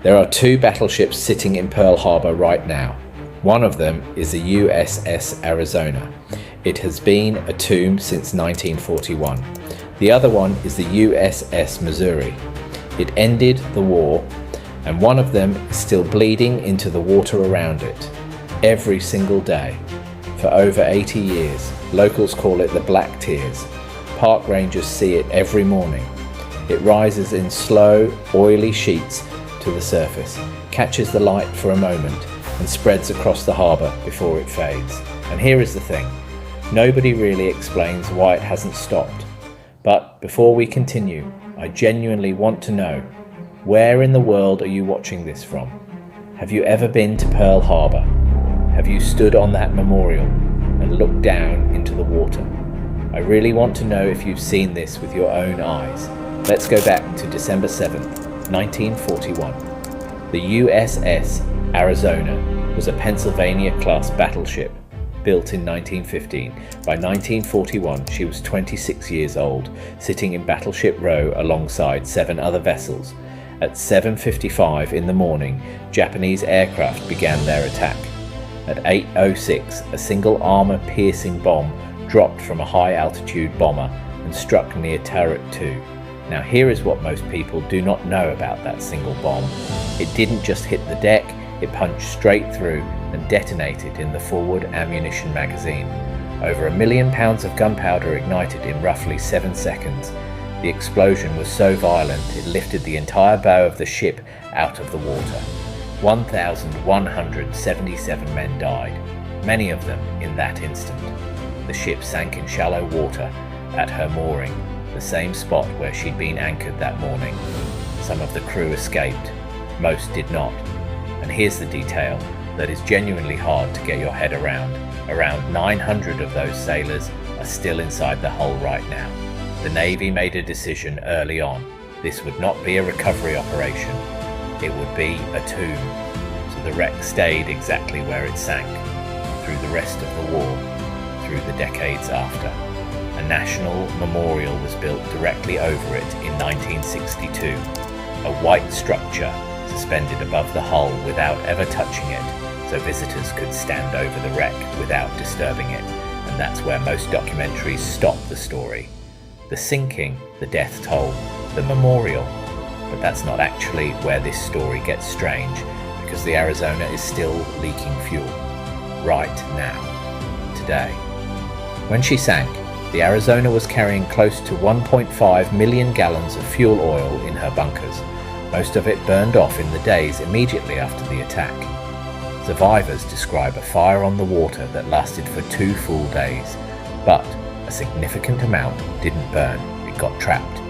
There are two battleships sitting in Pearl Harbor right now. One of them is the USS Arizona. It has been a tomb since 1941. The other one is the USS Missouri. It ended the war, and one of them is still bleeding into the water around it every single day. For over 80 years, locals call it the Black Tears. Park rangers see it every morning. It rises in slow, oily sheets to the surface, catches the light for a moment, and spreads across the harbour before it fades. And here is the thing, nobody really explains why it hasn't stopped. But before we continue, I genuinely want to know, where in the world are you watching this from? Have you ever been to Pearl Harbor? Have you stood on that memorial and looked down into the water? I really want to know if you've seen this with your own eyes. Let's go back to December 7th, 1941. The USS Arizona was a Pennsylvania-class battleship built in 1915. By 1941, she was 26 years old, sitting in Battleship Row alongside 7 other vessels. At 7:55 in the morning, Japanese aircraft began their attack. At 8:06, a single armor-piercing bomb dropped from a high-altitude bomber and struck near Turret 2. Now here is what most people do not know about that single bomb. It didn't just hit the deck, it punched straight through and detonated in the forward ammunition magazine. Over £1 million of gunpowder ignited in roughly 7 seconds. The explosion was so violent it lifted the entire bow of the ship out of the water. 1,177 men died, many of them in that instant. The ship sank in shallow water at her mooring, the same spot where she'd been anchored that morning. Some of the crew escaped, most did not. And here's the detail that is genuinely hard to get your head around. Around 900 of those sailors are still inside the hull right now. The Navy made a decision early on. This would not be a recovery operation, it would be a tomb. So the wreck stayed exactly where it sank, through the rest of the war, through the decades after. A national memorial was built directly over it in 1962, a white structure suspended above the hull without ever touching it, so visitors could stand over the wreck without disturbing it, and that's where most documentaries stop the story. The sinking, the death toll, the memorial. But that's not actually where this story gets strange, because the Arizona is still leaking fuel. Right now. Today. When she sank, the Arizona was carrying close to 1.5 million gallons of fuel oil in her bunkers. Most of it burned off in the days immediately after the attack. Survivors describe a fire on the water that lasted for 2 full days, but a significant amount didn't burn, it got trapped.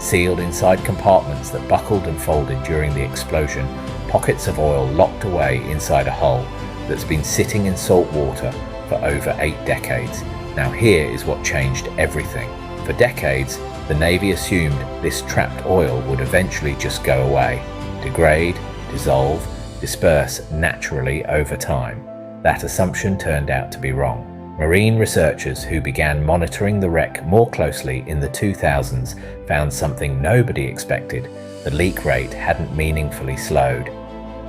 Sealed inside compartments that buckled and folded during the explosion, pockets of oil locked away inside a hull that's been sitting in salt water for over 8 decades. Now here is what changed everything. For decades, the Navy assumed this trapped oil would eventually just go away, degrade, dissolve, disperse naturally over time. That assumption turned out to be wrong. Marine researchers who began monitoring the wreck more closely in the 2000s found something nobody expected. The leak rate hadn't meaningfully slowed.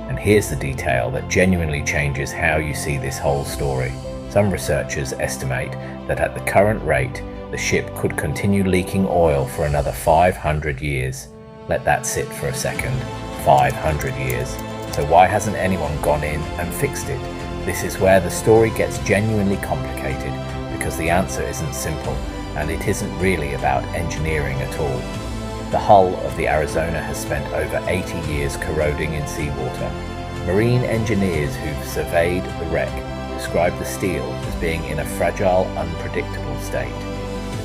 And here's the detail that genuinely changes how you see this whole story. Some researchers estimate that at the current rate, the ship could continue leaking oil for another 500 years. Let that sit for a second. 500 years. So why hasn't anyone gone in and fixed it? This is where the story gets genuinely complicated, because the answer isn't simple, and it isn't really about engineering at all. The hull of the Arizona has spent over 80 years corroding in seawater. Marine engineers who've surveyed the wreck describe the steel as being in a fragile, unpredictable state,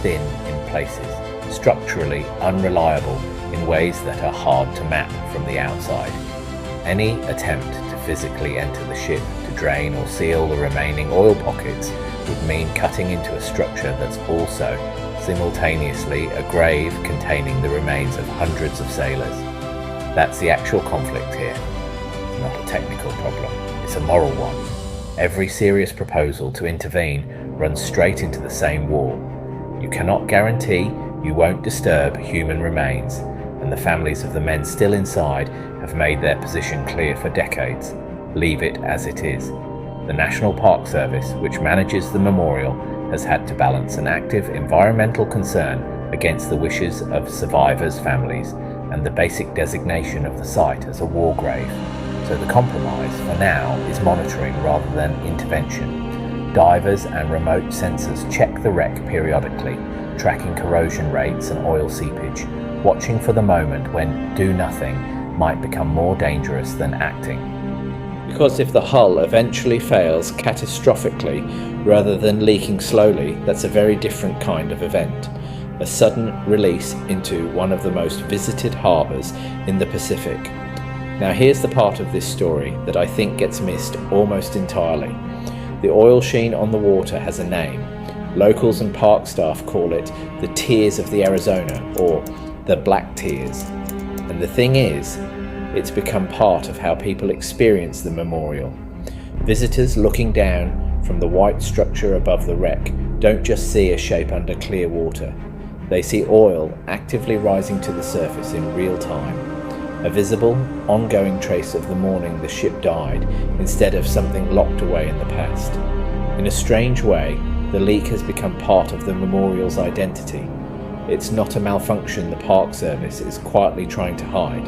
thin in places, structurally unreliable in ways that are hard to map from the outside. Any attempt to physically enter the ship to drain or seal the remaining oil pockets would mean cutting into a structure that's also simultaneously a grave containing the remains of hundreds of sailors. That's the actual conflict here. It's not a technical problem, it's a moral one. Every serious proposal to intervene runs straight into the same wall. You cannot guarantee you won't disturb human remains, and the families of the men still inside have have made their position clear for decades. Leave it as it is. The National Park Service, which manages the memorial, has had to balance an active environmental concern against the wishes of survivors' families and the basic designation of the site as a war grave. So the compromise, for now, is monitoring rather than intervention. Divers and remote sensors check the wreck periodically, tracking corrosion rates and oil seepage, watching for the moment when do nothing might become more dangerous than acting. Because if the hull eventually fails catastrophically rather than leaking slowly, that's a very different kind of event. A sudden release into one of the most visited harbours in the Pacific. Now here's the part of this story that I think gets missed almost entirely. The oil sheen on the water has a name. Locals and park staff call it the Tears of the Arizona, or the Black Tears. And the thing is, it's become part of how people experience the memorial. Visitors looking down from the white structure above the wreck don't just see a shape under clear water. They see oil actively rising to the surface in real time. A visible, ongoing trace of the morning the ship died, instead of something locked away in the past. In a strange way, the leak has become part of the memorial's identity. It's not a malfunction the Park Service is quietly trying to hide.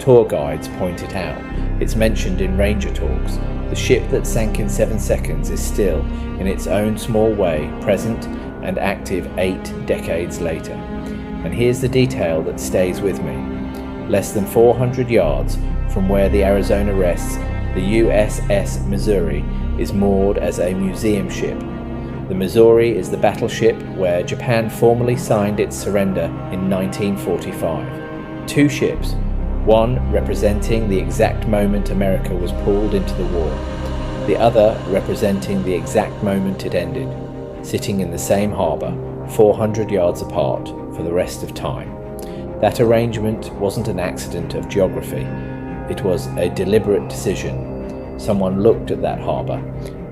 Tour guides point it out. It's mentioned in ranger talks. The ship that sank in 7 seconds is still, in its own small way, present and active 8 decades later. And here's the detail that stays with me. Less than 400 yards from where the Arizona rests, the USS Missouri is moored as a museum ship. The Missouri is the battleship where Japan formally signed its surrender in 1945. 2 ships, one representing the exact moment America was pulled into the war, the other representing the exact moment it ended, sitting in the same harbour, 400 yards apart for the rest of time. That arrangement wasn't an accident of geography, it was a deliberate decision. Someone looked at that harbour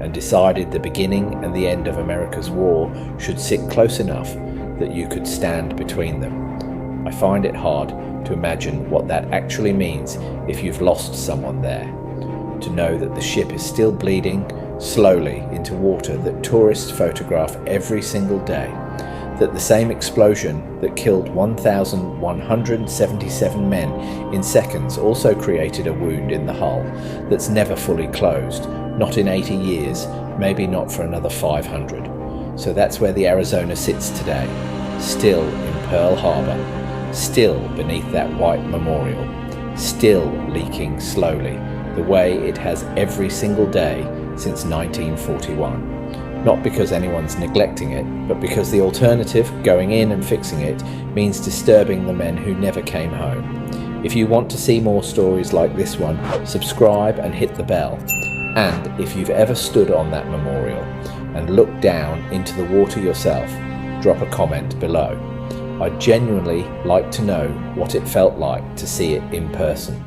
and decided the beginning and the end of America's war should sit close enough that you could stand between them. I find it hard to imagine what that actually means if you've lost someone there. To know that the ship is still bleeding slowly into water that tourists photograph every single day, that the same explosion that killed 1,177 men in seconds also created a wound in the hull that's never fully closed, not in 80 years, maybe not for another 500. So that's where the Arizona sits today, still in Pearl Harbor, still beneath that white memorial, still leaking slowly, the way it has every single day since 1941. Not because anyone's neglecting it, but because the alternative, going in and fixing it, means disturbing the men who never came home. If you want to see more stories like this one, subscribe and hit the bell. And if you've ever stood on that memorial and looked down into the water yourself, drop a comment below. I'd genuinely like to know what it felt like to see it in person.